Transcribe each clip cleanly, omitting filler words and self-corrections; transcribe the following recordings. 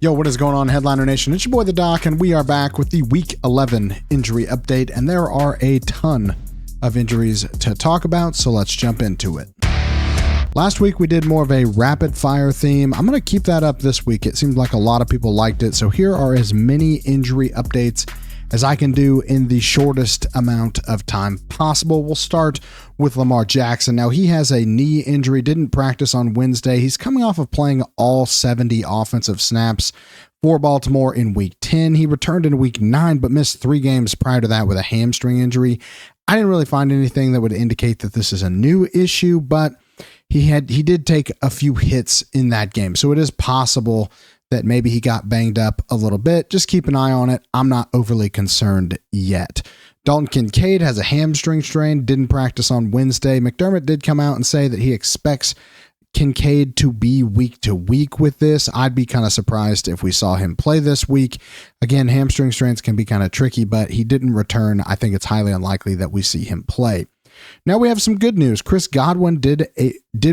Yo, what is going on, Headliner Nation? It's your boy, The Doc, and we are back with the Week 11 injury update, and there are a ton of injuries to talk about, so let's jump into it. Last week, we did more of a rapid-fire theme. I'm going to keep that up this week. It seemed like a lot of people liked it, so here are as many injury updates as I can do in the shortest amount of time possible. We'll start with Lamar Jackson. Now, he has a knee injury, didn't practice on Wednesday. He's coming off of playing all 70 offensive snaps for Baltimore in Week 10. He returned in Week 9, but missed 3 games prior to that with a hamstring injury. I didn't really find anything that would indicate that this is a new issue, but he did take a few hits in that game. So it is possible that maybe he got banged up a little bit. Just keep an eye on it. I'm not overly concerned yet. Dalton Kincaid has a hamstring strain, didn't practice on Wednesday. McDermott did come out and say that he expects Kincaid to be week to week with this. I'd be kind of surprised if we saw him play this week. Again, hamstring strains can be kind of tricky, but he didn't return. I think it's highly unlikely that we see him play. Now we have some good news. Chris Godwin did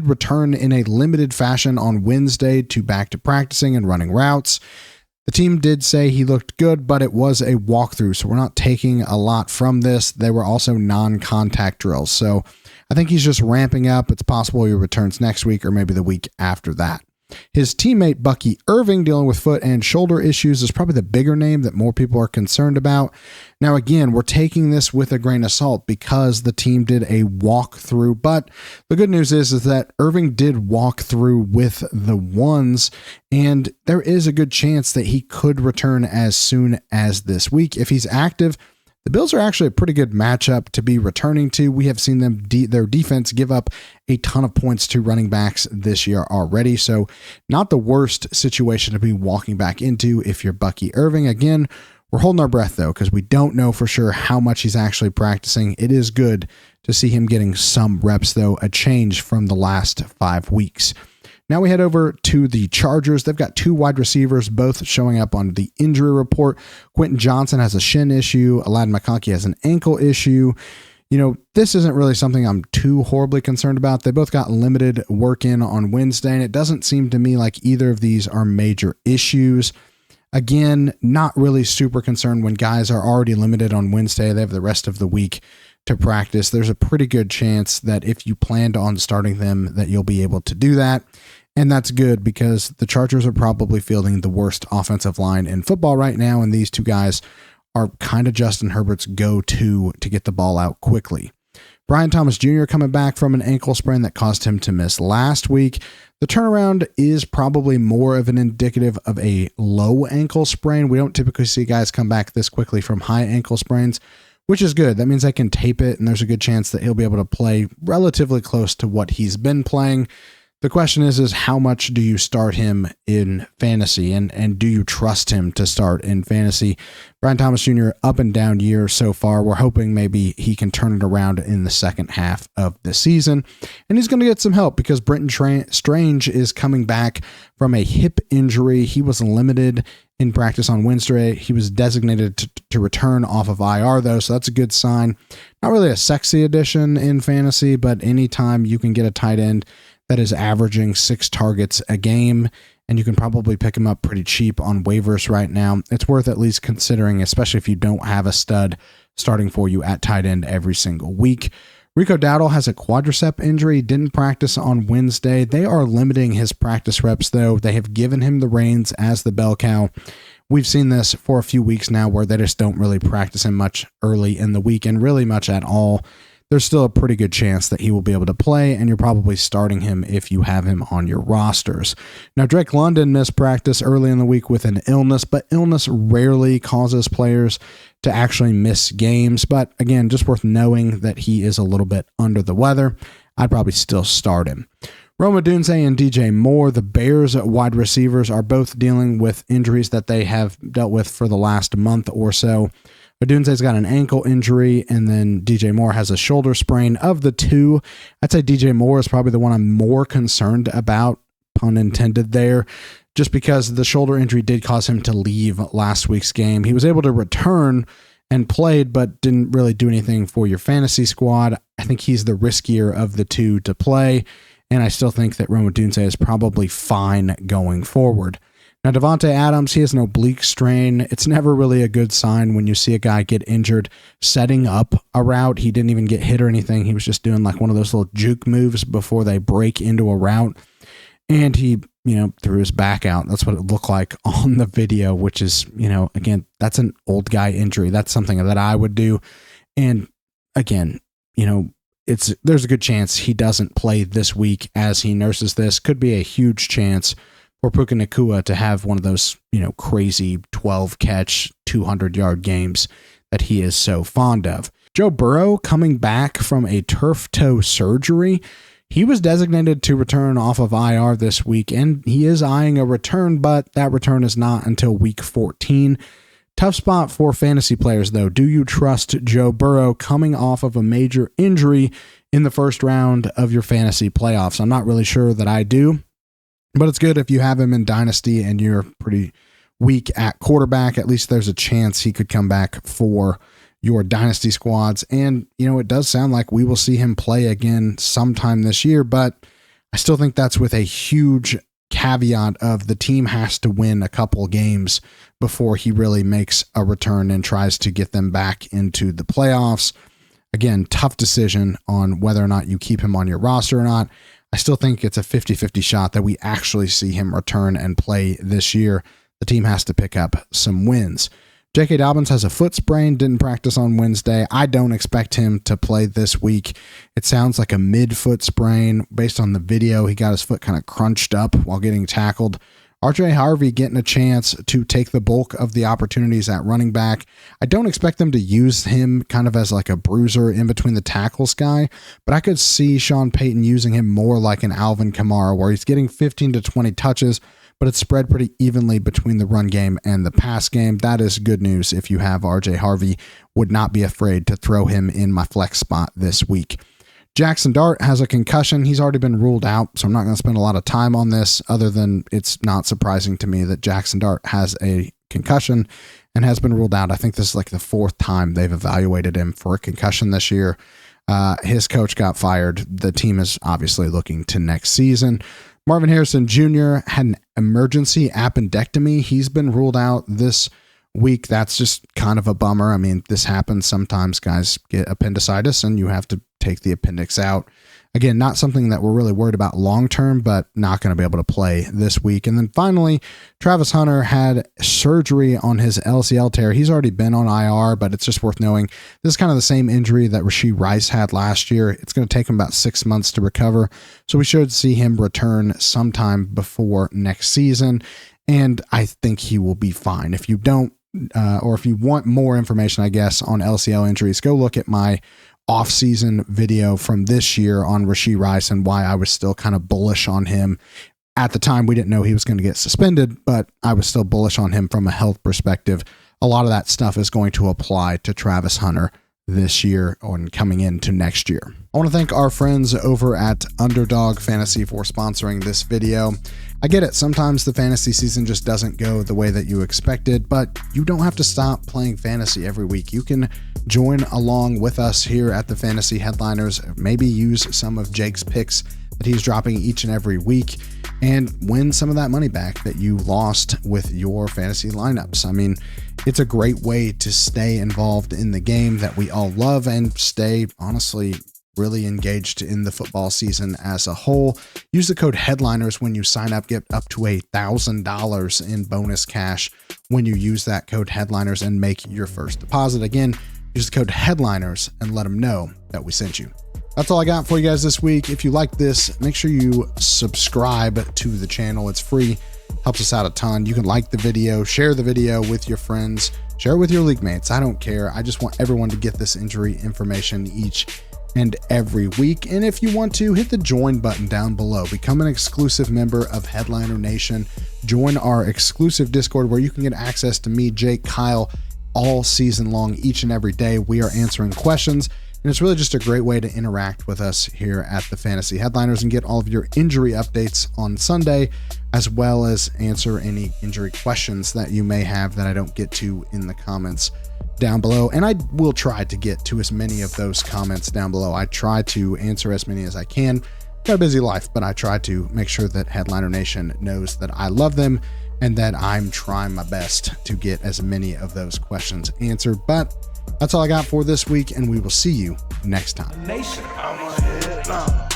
return in a limited fashion on Wednesday to back to practicing and running routes. The team did say he looked good, but it was a walkthrough, so we're not taking a lot from this. They were also non-contact drills, so I think he's just ramping up. It's possible he returns next week or maybe the week after that. His teammate Bucky Irving, dealing with foot and shoulder issues, is probably the bigger name that more people are concerned about. Now, again, we're taking this with a grain of salt because the team did a walkthrough, but the good news is that Irving did walk through with the ones, and there is a good chance that he could return as soon as this week. If he's active, the Bills are actually a pretty good matchup to be returning to. We have seen them their defense give up a ton of points to running backs this year already, so not the worst situation to be walking back into if you're Bucky Irving. Again, we're holding our breath, though, because we don't know for sure how much he's actually practicing. It is good to see him getting some reps, though, a change from the last 5 weeks. Now we head over to the Chargers. They've got 2 wide receivers, both showing up on the injury report. Quentin Johnson has a shin issue. Aladdin McConkey has an ankle issue. You know, this isn't really something I'm too horribly concerned about. They both got limited work in on Wednesday, and it doesn't seem to me like either of these are major issues. Again, not really super concerned when guys are already limited on Wednesday. They have the rest of the week to practice. There's a pretty good chance that if you planned on starting them, that you'll be able to do that. And that's good because the Chargers are probably fielding the worst offensive line in football right now, and these 2 guys are kind of Justin Herbert's go-to to get the ball out quickly. Brian Thomas Jr. coming back from an ankle sprain that caused him to miss last week. The turnaround is probably more of an indicative of a low ankle sprain. We don't typically see guys come back this quickly from high ankle sprains, which is good. That means they can tape it, and there's a good chance that he'll be able to play relatively close to what he's been playing. The question is how much do you start him in fantasy, and do you trust him to start in fantasy? Brian Thomas Jr., up and down year so far. We're hoping maybe he can turn it around in the second half of the season. And he's going to get some help because Brenton Strange is coming back from a hip injury. He was limited in practice on Wednesday. He was designated to return off of IR, though, so that's a good sign. Not really a sexy addition in fantasy, but anytime you can get a tight end that is averaging 6 targets a game, and you can probably pick him up pretty cheap on waivers right now, it's worth at least considering, especially if you don't have a stud starting for you at tight end every single week. Rico Dowdle has a quadricep injury, didn't practice on Wednesday. They are limiting his practice reps, though. They have given him the reins as the bell cow. We've seen this for a few weeks now where they just don't really practice him much early in the week and really much at all. There's still a pretty good chance that he will be able to play, and you're probably starting him if you have him on your rosters. Now, Drake London missed practice early in the week with an illness, but illness rarely causes players to actually miss games. But again, just worth knowing that he is a little bit under the weather. I'd probably still start him. Rome Odunze and DJ Moore, the Bears wide receivers, are both dealing with injuries that they have dealt with for the last month or so. Odunze's got an ankle injury, and then DJ Moore has a shoulder sprain. Of the 2, I'd say DJ Moore is probably the one I'm more concerned about, pun intended there, just because the shoulder injury did cause him to leave last week's game. He was able to return and played, but didn't really do anything for your fantasy squad. I think he's the riskier of the 2 to play, and I still think that Rome Odunze is probably fine going forward. Now, Devontae Adams, he has an oblique strain. It's never really a good sign when you see a guy get injured setting up a route. He didn't even get hit or anything. He was just doing like one of those little juke moves before they break into a route. And he, threw his back out. That's what it looked like on the video, which is, again, that's an old guy injury. That's something that I would do. And again, there's a good chance he doesn't play this week as he nurses this. Could be a huge chance for Puka Nacua to have one of those, crazy 12 catch, 200-yard games that he is so fond of. Joe Burrow coming back from a turf toe surgery. He was designated to return off of IR this week, and he is eyeing a return, but that return is not until week 14. Tough spot for fantasy players, though. Do you trust Joe Burrow coming off of a major injury in the first round of your fantasy playoffs? I'm not really sure that I do, but it's good if you have him in Dynasty and you're pretty weak at quarterback. At least there's a chance he could come back for your Dynasty squads. And, it does sound like we will see him play again sometime this year, but I still think that's with a huge caveat of the team has to win a couple games before he really makes a return and tries to get them back into the playoffs. Again, tough decision on whether or not you keep him on your roster or not. I still think it's a 50-50 shot that we actually see him return and play this year. The team has to pick up some wins. J.K. Dobbins has a foot sprain, didn't practice on Wednesday. I don't expect him to play this week. It sounds like a mid-foot sprain. Based on the video, he got his foot kind of crunched up while getting tackled. RJ Harvey getting a chance to take the bulk of the opportunities at running back. I don't expect them to use him kind of as like a bruiser in between the tackles guy, but I could see Sean Payton using him more like an Alvin Kamara, where he's getting 15 to 20 touches, but it's spread pretty evenly between the run game and the pass game. That is good news if you have RJ Harvey. Would not be afraid to throw him in my flex spot this week. Jackson Dart has a concussion. He's already been ruled out, so I'm not going to spend a lot of time on this, other than it's not surprising to me that Jackson Dart has a concussion and has been ruled out. I think this is like the fourth time they've evaluated him for a concussion this year. His coach got fired. The team is obviously looking to next season. Marvin Harrison Jr. had an emergency appendectomy. He's been ruled out this week. That's just kind of a bummer. I mean, this happens sometimes. Guys get appendicitis and you have to take the appendix out. Again, not something that we're really worried about long term, but not going to be able to play this week. And then finally, Travis Hunter had surgery on his LCL tear. He's already been on IR, but it's just worth knowing this is kind of the same injury that Rashee Rice had last year. It's going to take him about 6 months to recover, so we should see him return sometime before next season, and I think he will be fine. If you don't, or if you want more information, I guess, on LCL injuries, go look at my off-season video from this year on Rashee Rice and why I was still kind of bullish on him. At the time, we didn't know he was going to get suspended, but I was still bullish on him from a health perspective. A lot of that stuff is going to apply to Travis Hunter this year and coming into next year. I want to thank our friends over at Underdog Fantasy for sponsoring this video. I get it. Sometimes the fantasy season just doesn't go the way that you expected, but you don't have to stop playing fantasy every week. You can join along with us here at the Fantasy Headliners, maybe use some of Jake's picks that he's dropping each and every week and win some of that money back that you lost with your fantasy lineups. I mean, it's a great way to stay involved in the game that we all love and stay, honestly, really engaged in the football season as a whole. Use the code Headliners when you sign up. Get up to $1,000 in bonus cash when you use that code Headliners and make your first deposit. Again, use the code Headliners and let them know that we sent you. That's all I got for you guys this week. If you like this, make sure you subscribe to the channel. It's free. Helps us out a ton. You can like the video, share the video with your friends, share it with your league mates. I don't care. I just want everyone to get this injury information each and every week. And if you want to, hit the join button down below. Become an exclusive member of Headliner Nation. Join our exclusive Discord where you can get access to me, Jake, Kyle, all season long, each and every day. We are answering questions, and it's really just a great way to interact with us here at the Fantasy Headliners and get all of your injury updates on Sunday, as well as answer any injury questions that you may have that I don't get to in the comments down below. And I will try to get to as many of those comments down below. I try to answer as many as I can. Got a busy life, but I try to make sure that Headliner Nation knows that I love them and that I'm trying my best to get as many of those questions answered. But that's all I got for this week, and we will see you next time. Nation, I'm a headliner.